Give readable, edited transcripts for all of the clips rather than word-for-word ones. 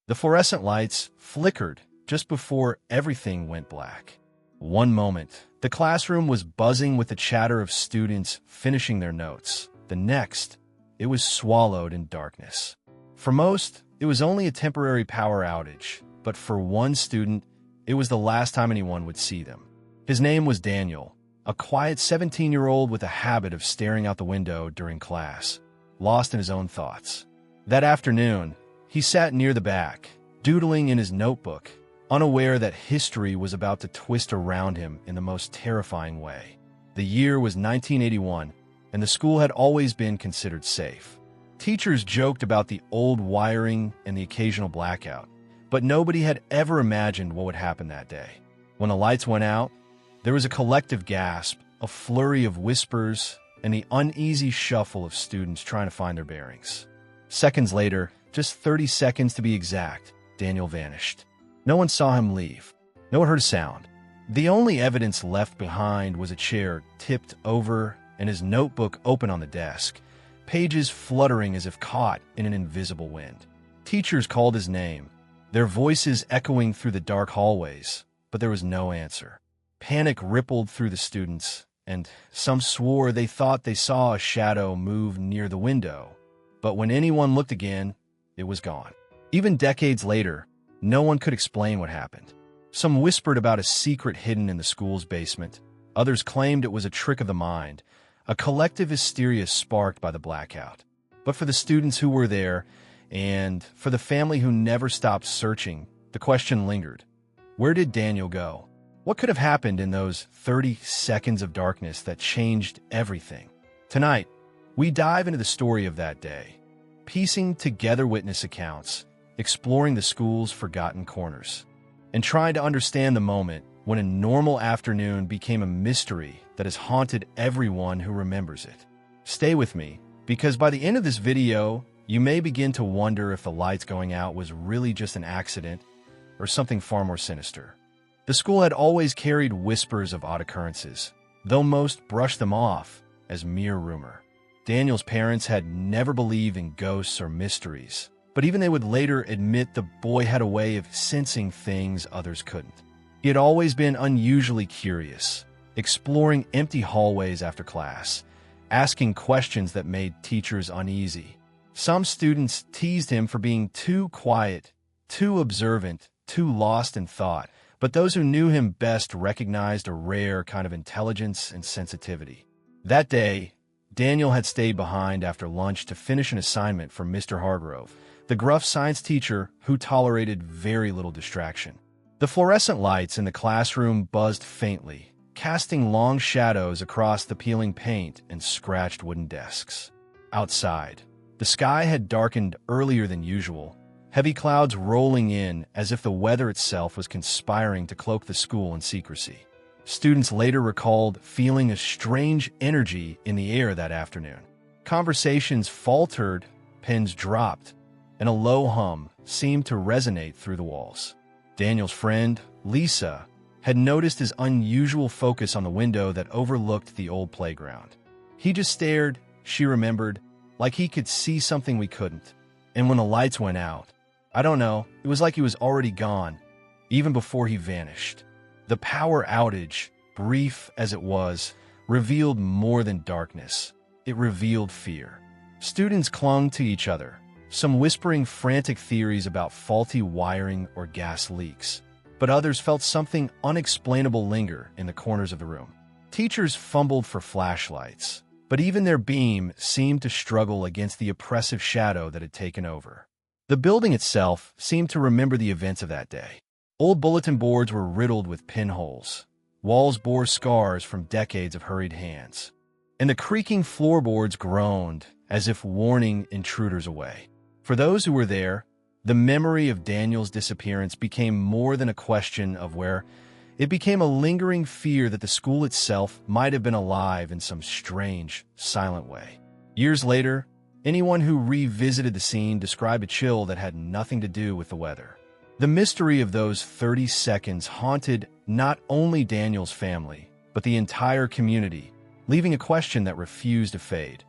The fluorescent lights flickered just before everything went black. One moment, the classroom was buzzing with the chatter of students finishing their notes. The next, it was swallowed in darkness. For most, it was only a temporary power outage, but for one student, it was the last time anyone would see them. His name was Daniel, a quiet 17-year-old with a habit of staring out the window during class, lost in his own thoughts. That afternoon, he sat near the back, doodling in his notebook, unaware that history was about to twist around him in the most terrifying way. The year was 1981, and the school had always been considered safe. Teachers joked about the old wiring and the occasional blackout, but nobody had ever imagined what would happen that day. When the lights went out, there was a collective gasp, a flurry of whispers, and the uneasy shuffle of students trying to find their bearings. Seconds later, just 30 seconds to be exact, Daniel vanished. No one saw him leave. No one heard a sound. The only evidence left behind was a chair tipped over and his notebook open on the desk, pages fluttering as if caught in an invisible wind. Teachers called his name, their voices echoing through the dark hallways, but there was no answer. Panic rippled through the students, and some swore they thought they saw a shadow move near the window. But when anyone looked again, it was gone. Even decades later, no one could explain what happened. Some whispered about a secret hidden in the school's basement. Others claimed it was a trick of the mind, a collective hysteria sparked by the blackout. But for the students who were there, and for the family who never stopped searching, the question lingered. Where did Daniel go? What could have happened in those 30 seconds of darkness that changed everything? Tonight, we dive into the story of that day, piecing together witness accounts, exploring the school's forgotten corners, and trying to understand the moment when a normal afternoon became a mystery that has haunted everyone who remembers it. Stay with me, because by the end of this video, you may begin to wonder if the lights going out was really just an accident or something far more sinister. The school had always carried whispers of odd occurrences, though most brushed them off as mere rumor. Daniel's parents had never believed in ghosts or mysteries, but even they would later admit the boy had a way of sensing things others couldn't. He had always been unusually curious, exploring empty hallways after class, asking questions that made teachers uneasy. Some students teased him for being too quiet, too observant, too lost in thought, but those who knew him best recognized a rare kind of intelligence and sensitivity. That day, Daniel had stayed behind after lunch to finish an assignment for Mr. Hargrove, the gruff science teacher who tolerated very little distraction. The fluorescent lights in the classroom buzzed faintly, casting long shadows across the peeling paint and scratched wooden desks. Outside, the sky had darkened earlier than usual, heavy clouds rolling in as if the weather itself was conspiring to cloak the school in secrecy. Students later recalled feeling a strange energy in the air that afternoon. Conversations faltered, pens dropped, and a low hum seemed to resonate through the walls. Daniel's friend, Lisa, had noticed his unusual focus on the window that overlooked the old playground. He just stared, she remembered, like he could see something we couldn't. And when the lights went out, I don't know, it was like he was already gone, even before he vanished. The power outage, brief as it was, revealed more than darkness. It revealed fear. Students clung to each other, some whispering frantic theories about faulty wiring or gas leaks, but others felt something unexplainable linger in the corners of the room. Teachers fumbled for flashlights, but even their beam seemed to struggle against the oppressive shadow that had taken over. The building itself seemed to remember the events of that day. Old bulletin boards were riddled with pinholes. Walls bore scars from decades of hurried hands. And the creaking floorboards groaned as if warning intruders away. For those who were there, the memory of Daniel's disappearance became more than a question of where. It became a lingering fear that the school itself might have been alive in some strange, silent way. Years later, anyone who revisited the scene described a chill that had nothing to do with the weather. The mystery of those 30 seconds haunted not only Daniel's family, but the entire community, leaving a question that refused to fade.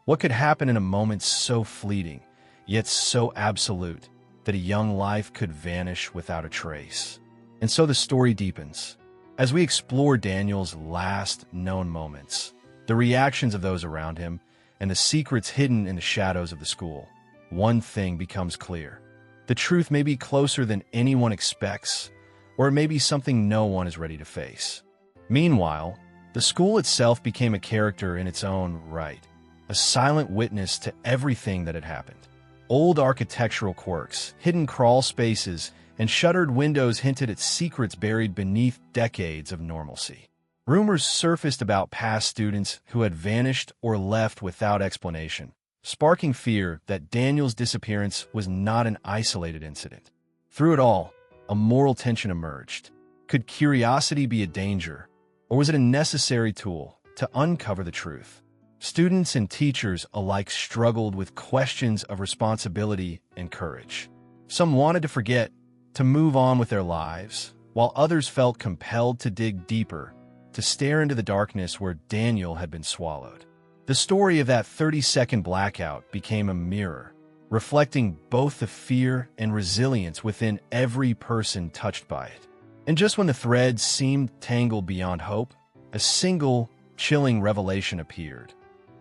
What could happen in a moment so fleeting, yet so absolute? that a young life could vanish without a trace. And so the story deepens. As we explore Daniel's last known moments, the reactions of those around him, and the secrets hidden in the shadows of the school, one thing becomes clear. The truth may be closer than anyone expects, or it may be something no one is ready to face. Meanwhile, the school itself became a character in its own right, a silent witness to everything that had happened. Old architectural quirks, hidden crawl spaces, and shuttered windows hinted at secrets buried beneath decades of normalcy. Rumors surfaced about past students who had vanished or left without explanation, sparking fear that Daniel's disappearance was not an isolated incident. Through it all, a moral tension emerged. Could curiosity be a danger, or was it a necessary tool to uncover the truth? Students and teachers alike struggled with questions of responsibility and courage. Some wanted to forget, to move on with their lives, while others felt compelled to dig deeper, to stare into the darkness where Daniel had been swallowed. The story of that 30-second blackout became a mirror, reflecting both the fear and resilience within every person touched by it. And just when the threads seemed tangled beyond hope, a single, chilling revelation appeared.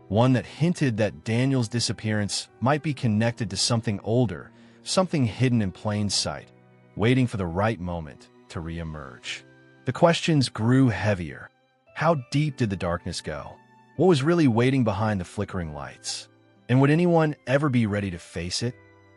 One that hinted that Daniel's disappearance might be connected to something older, something hidden in plain sight, waiting for the right moment to re-emerge. The questions grew heavier. How deep did the darkness go? What was really waiting behind the flickering lights? And would anyone ever be ready to face it?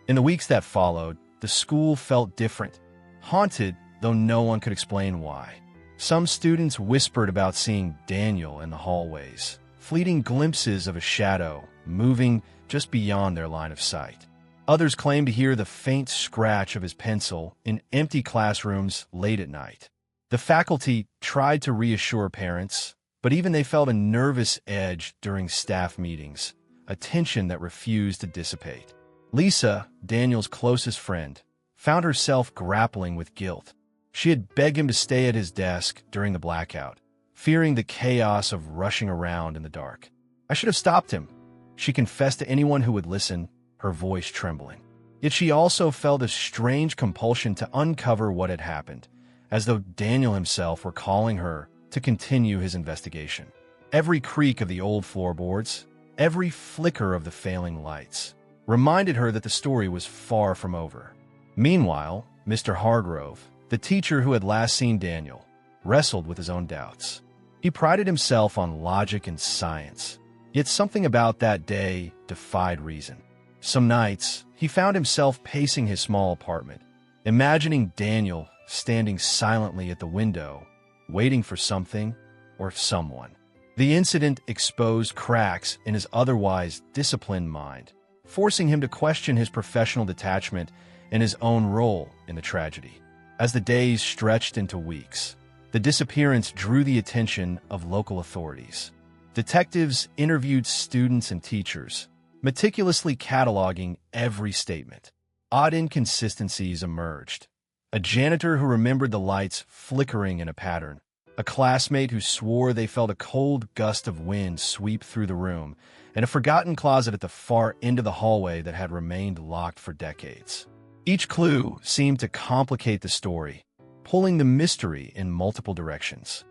In the weeks that followed, the school felt different, haunted, though no one could explain why. Some students whispered about seeing Daniel in the hallways, fleeting glimpses of a shadow moving just beyond their line of sight. Others claimed to hear the faint scratch of his pencil in empty classrooms late at night. The faculty tried to reassure parents, but even they felt a nervous edge during staff meetings, a tension that refused to dissipate. Lisa, Daniel's closest friend, found herself grappling with guilt. She had begged him to stay at his desk during the blackout, fearing the chaos of rushing around in the dark. "I should have stopped him," she confessed to anyone who would listen, her voice trembling. Yet she also felt a strange compulsion to uncover what had happened, as though Daniel himself were calling her to continue his investigation. Every creak of the old floorboards, every flicker of the failing lights, reminded her that the story was far from over. Meanwhile, Mr. Hargrove, the teacher who had last seen Daniel, wrestled with his own doubts. He prided himself on logic and science, yet something about that day defied reason. Some nights, he found himself pacing his small apartment, imagining Daniel standing silently at the window, waiting for something or someone. The incident exposed cracks in his otherwise disciplined mind, forcing him to question his professional detachment and his own role in the tragedy. As the days stretched into weeks, the disappearance drew the attention of local authorities. Detectives interviewed students and teachers, meticulously cataloging every statement. Odd inconsistencies emerged. A janitor who remembered the lights flickering in a pattern, a classmate who swore they felt a cold gust of wind sweep through the room, and a forgotten closet at the far end of the hallway that had remained locked for decades. Each clue seemed to complicate the story, pulling the mystery in multiple directions.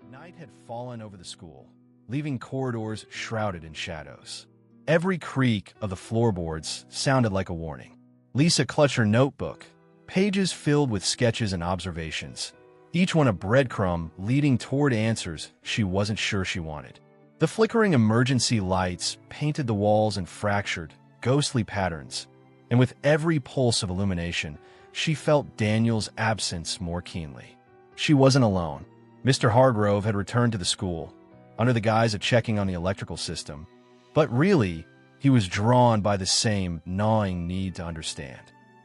Night had fallen over the school, leaving corridors shrouded in shadows. Every creak of the floorboards sounded like a warning. Lisa clutched her notebook, pages filled with sketches and observations, each one a breadcrumb leading toward answers she wasn't sure she wanted. The flickering emergency lights painted the walls in fractured, ghostly patterns, and with every pulse of illumination, she felt Daniel's absence more keenly. She wasn't alone. Mr. Hargrove had returned to the school, under the guise of checking on the electrical system, but really, he was drawn by the same gnawing need to understand.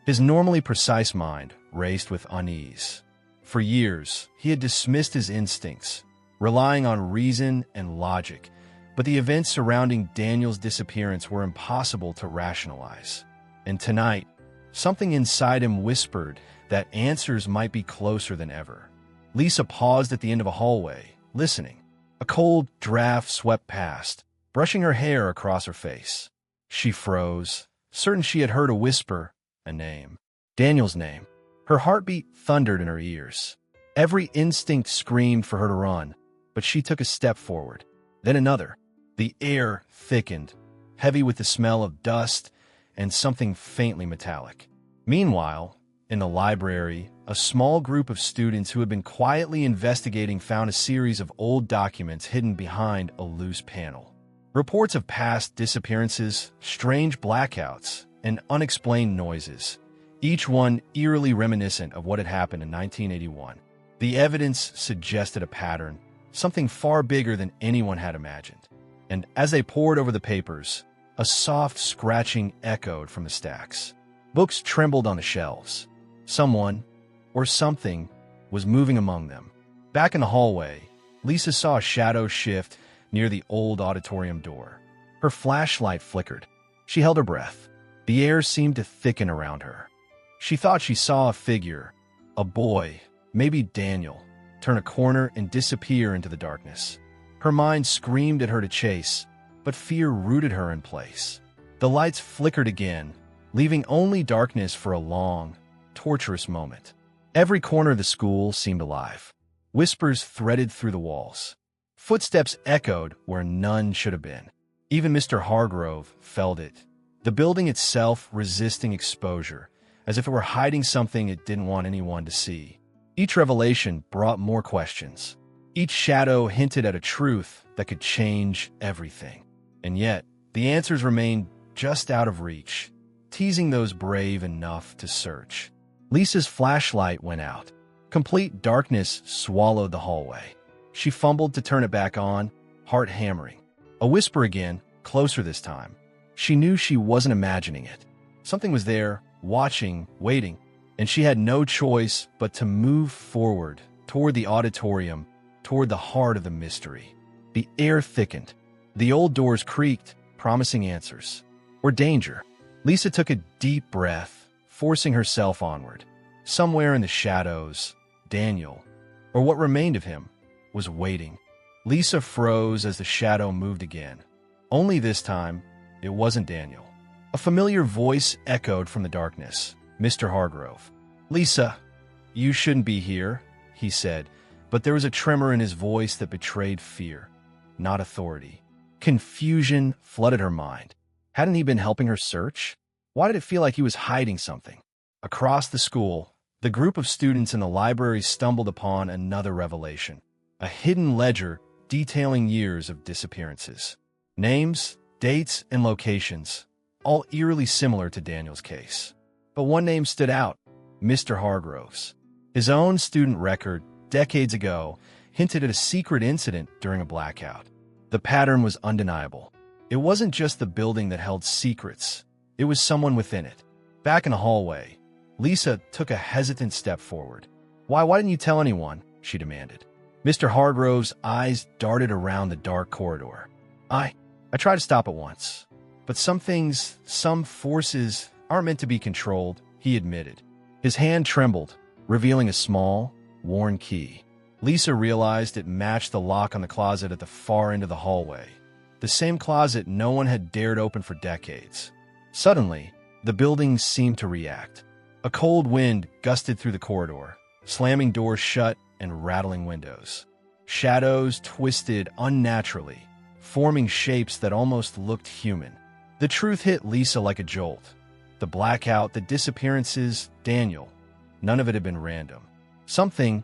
His normally precise mind raced with unease. For years, he had dismissed his instincts, relying on reason and logic, but the events surrounding Daniel's disappearance were impossible to rationalize. And tonight, something inside him whispered that answers might be closer than ever. Lisa paused at the end of a hallway, listening. A cold draft swept past, brushing her hair across her face. She froze, certain she had heard a whisper, a name. Daniel's name. Her heartbeat thundered in her ears. Every instinct screamed for her to run, but she took a step forward, then another. The air thickened, heavy with the smell of dust and something faintly metallic. Meanwhile, in the library, a small group of students who had been quietly investigating found a series of old documents hidden behind a loose panel. Reports of past disappearances, strange blackouts, and unexplained noises, each one eerily reminiscent of what had happened in 1981. The evidence suggested a pattern, something far bigger than anyone had imagined. And as they pored over the papers, a soft scratching echoed from the stacks. Books trembled on the shelves. Someone, or something, was moving among them. Back in the hallway, Lisa saw a shadow shift near the old auditorium door. Her flashlight flickered. She held her breath. The air seemed to thicken around her. She thought she saw a figure, a boy, maybe Daniel, turn a corner and disappear into the darkness. Her mind screamed at her to chase, but fear rooted her in place. The lights flickered again, leaving only darkness for a long, torturous moment. Every corner of the school seemed alive. Whispers threaded through the walls. Footsteps echoed where none should have been. Even Mr. Hargrove felt it, the building itself resisting exposure, as if it were hiding something it didn't want anyone to see. Each revelation brought more questions. Each shadow hinted at a truth that could change everything. And yet, the answers remained just out of reach, teasing those brave enough to search. Lisa's flashlight went out. Complete darkness swallowed the hallway. She fumbled to turn it back on, heart hammering. A whisper again, closer this time. She knew she wasn't imagining it. Something was there, watching, waiting, and she had no choice but to move forward, toward the auditorium, toward the heart of the mystery. The air thickened. The old doors creaked, promising answers. Or danger. Lisa took a deep breath, forcing herself onward. Somewhere in the shadows, Daniel, or what remained of him, was waiting. Lisa froze as the shadow moved again. Only this time, it wasn't Daniel. A familiar voice echoed from the darkness. Mr. Hargrove. "Lisa, you shouldn't be here," he said, but there was a tremor in his voice that betrayed fear, not authority. Confusion flooded her mind. Hadn't he been helping her search? Why did it feel like he was hiding something? Across the school, the group of students in the library stumbled upon another revelation. A hidden ledger detailing years of disappearances. Names, dates, and locations, all eerily similar to Daniel's case. But one name stood out, Mr. Hargrove's. His own student record, decades ago, hinted at a secret incident during a blackout. The pattern was undeniable. It wasn't just the building that held secrets. It was someone within it. Back in the hallway, Lisa took a hesitant step forward. Why didn't you tell anyone?" she demanded. Mr. Hargrove's eyes darted around the dark corridor. I tried to stop it once. But some things, some forces, aren't meant to be controlled," he admitted. His hand trembled, revealing a small, worn key. Lisa realized it matched the lock on the closet at the far end of the hallway. The same closet no one had dared open for decades. Suddenly, the building seemed to react. A cold wind gusted through the corridor, slamming doors shut and rattling windows. Shadows twisted unnaturally, forming shapes that almost looked human. The truth hit Lisa like a jolt. The blackout, the disappearances, Daniel. None of it had been random. Something,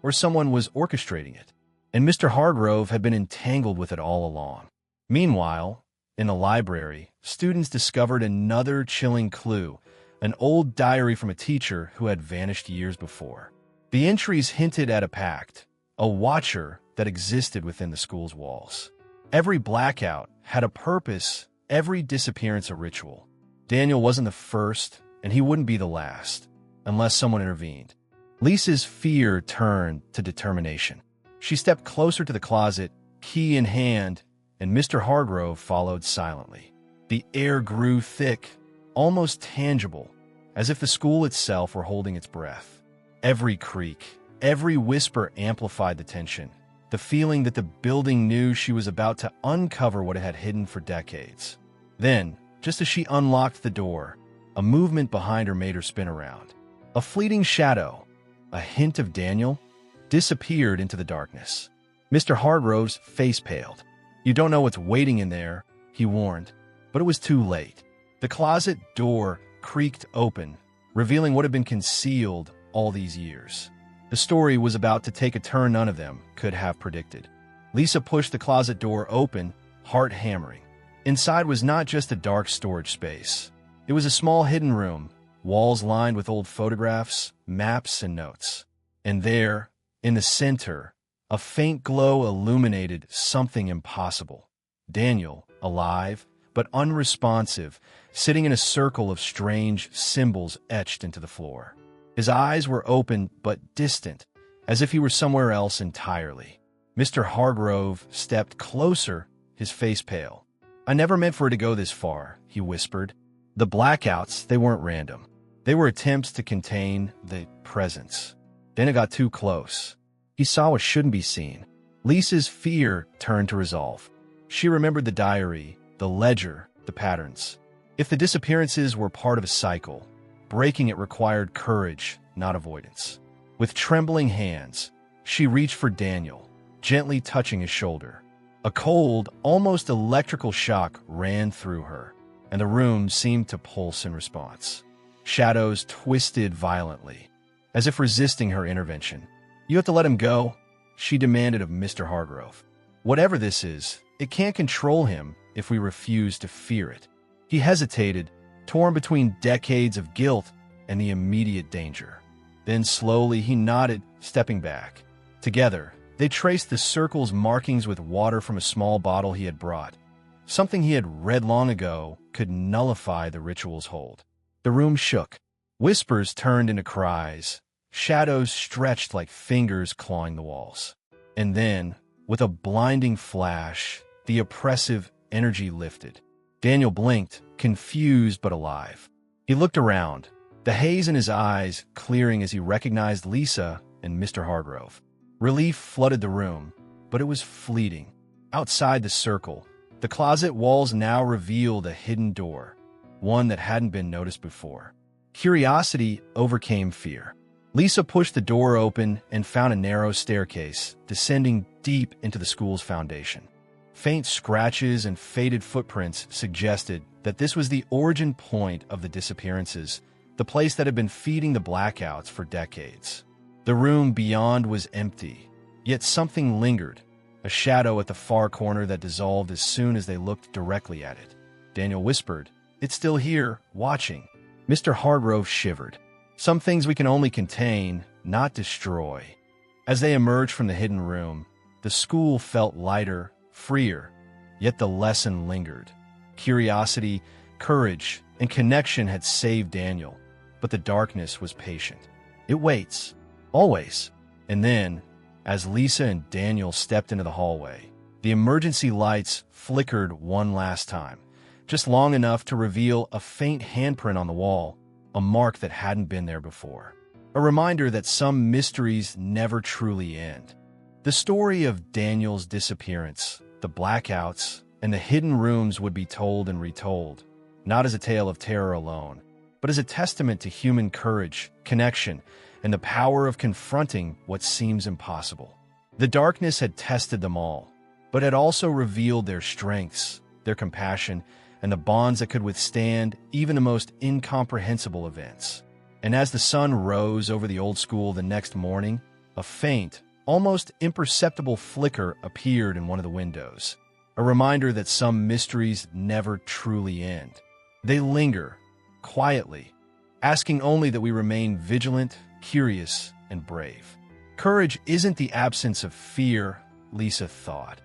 or someone, was orchestrating it. And Mr. Hargrove had been entangled with it all along. Meanwhile, in the library, students discovered another chilling clue, an old diary from a teacher who had vanished years before. The entries hinted at a pact, a watcher that existed within the school's walls. Every blackout had a purpose, every disappearance a ritual. Daniel wasn't the first, and he wouldn't be the last, unless someone intervened. Lisa's fear turned to determination. She stepped closer to the closet, key in hand, and Mr. Hargrove followed silently. The air grew thick, almost tangible, as if the school itself were holding its breath. Every creak, every whisper amplified the tension, the feeling that the building knew she was about to uncover what it had hidden for decades. Then, just as she unlocked the door, a movement behind her made her spin around. A fleeting shadow, a hint of Daniel, disappeared into the darkness. Mr. Hargrove's face paled. "You don't know what's waiting in there," he warned, but it was too late. The closet door creaked open, revealing what had been concealed all these years. The story was about to take a turn none of them could have predicted. Lisa pushed the closet door open, heart hammering. Inside was not just a dark storage space. It was a small hidden room, walls lined with old photographs, maps, and notes. And there, in the center, a faint glow illuminated something impossible. Daniel, alive, but unresponsive, sitting in a circle of strange symbols etched into the floor. His eyes were open but distant, as if he were somewhere else entirely. Mr. Hargrove stepped closer, his face pale. "I never meant for it to go this far," he whispered. The blackouts, they weren't random. They were attempts to contain the presence. Then it got too close. He saw what shouldn't be seen. Lisa's fear turned to resolve. She remembered the diary, the ledger, the patterns. If the disappearances were part of a cycle, breaking it required courage, not avoidance. With trembling hands, she reached for Daniel, gently touching his shoulder. A cold, almost electrical shock ran through her, and the room seemed to pulse in response. Shadows twisted violently, as if resisting her intervention. "You have to let him go," she demanded of Mr. Hargrove. "Whatever this is, it can't control him if we refuse to fear it." He hesitated, torn between decades of guilt and the immediate danger. Then slowly he nodded, stepping back. Together, they traced the circle's markings with water from a small bottle he had brought. Something he had read long ago could nullify the ritual's hold. The room shook. Whispers turned into cries. Shadows stretched like fingers clawing the walls. And then, with a blinding flash, the oppressive energy lifted. Daniel blinked, confused but alive. He looked around, the haze in his eyes clearing as he recognized Lisa and Mr. Hargrove. Relief flooded the room, but it was fleeting. Outside the circle, the closet walls now revealed a hidden door, one that hadn't been noticed before. Curiosity overcame fear. Lisa pushed the door open and found a narrow staircase, descending deep into the school's foundation. Faint scratches and faded footprints suggested that this was the origin point of the disappearances, the place that had been feeding the blackouts for decades. The room beyond was empty, yet something lingered, a shadow at the far corner that dissolved as soon as they looked directly at it. Daniel whispered, "It's still here, watching." Mr. Hargrove shivered. "Some things we can only contain, not destroy." As they emerged from the hidden room, the school felt lighter, freer, yet the lesson lingered. Curiosity, courage, and connection had saved Daniel, but the darkness was patient. It waits, always. And then, as Lisa and Daniel stepped into the hallway, the emergency lights flickered one last time, just long enough to reveal a faint handprint on the wall, a mark that hadn't been there before. A reminder that some mysteries never truly end. The story of Daniel's disappearance, the blackouts, and the hidden rooms would be told and retold, not as a tale of terror alone, but as a testament to human courage, connection, and the power of confronting what seems impossible. The darkness had tested them all, but had also revealed their strengths, their compassion, and the bonds that could withstand even the most incomprehensible events. And as the sun rose over the old school the next morning, a faint, almost imperceptible flicker appeared in one of the windows, a reminder that some mysteries never truly end. They linger, quietly, asking only that we remain vigilant, curious, and brave. Courage isn't the absence of fear, Lisa thought.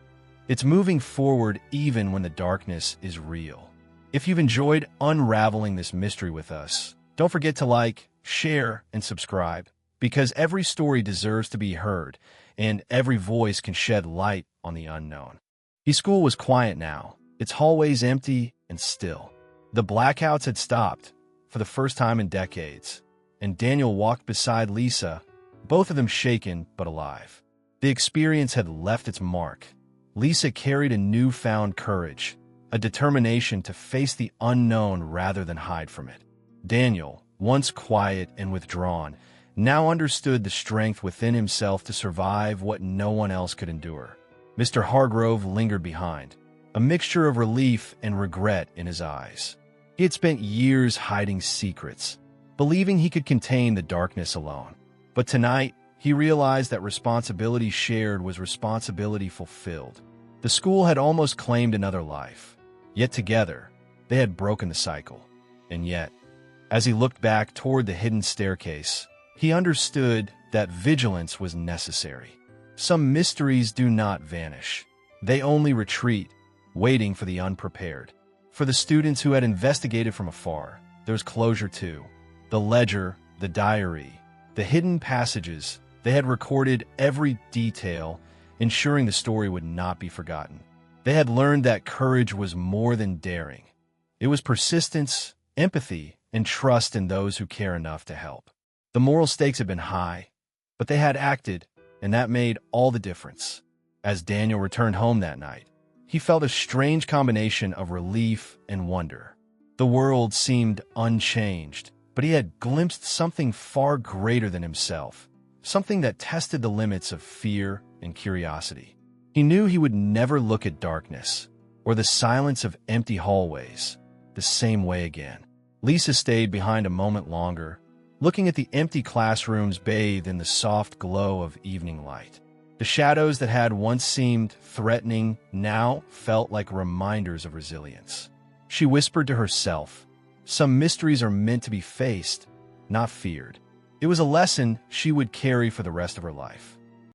It's moving forward even when the darkness is real. If you've enjoyed unraveling this mystery with us, don't forget to like, share, and subscribe, because every story deserves to be heard, and every voice can shed light on the unknown. The school was quiet now, its hallways empty and still. The blackouts had stopped, for the first time in decades, and Daniel walked beside Lisa, both of them shaken but alive. The experience had left its mark. Lisa carried a newfound courage, a determination to face the unknown rather than hide from it. Daniel, once quiet and withdrawn, now understood the strength within himself to survive what no one else could endure. Mr. Hargrove lingered behind, a mixture of relief and regret in his eyes. He had spent years hiding secrets, believing he could contain the darkness alone. But tonight, he realized that responsibility shared was responsibility fulfilled. The school had almost claimed another life, yet together, they had broken the cycle. And yet, as he looked back toward the hidden staircase, he understood that vigilance was necessary. Some mysteries do not vanish. They only retreat, waiting for the unprepared. For the students who had investigated from afar, there was closure too. The ledger, the diary, the hidden passages, they had recorded every detail, ensuring the story would not be forgotten. They had learned that courage was more than daring. It was persistence, empathy, and trust in those who care enough to help. The moral stakes had been high, but they had acted, and that made all the difference. As Daniel returned home that night, he felt a strange combination of relief and wonder. The world seemed unchanged, but he had glimpsed something far greater than himself, something that tested the limits of fear and curiosity. He knew he would never look at darkness or the silence of empty hallways the same way again. Lisa stayed behind a moment longer, looking at the empty classrooms bathed in the soft glow of evening light. The shadows that had once seemed threatening now felt like reminders of resilience. She whispered to herself, "Some mysteries are meant to be faced, not feared." It was a lesson she would carry for the rest of her life.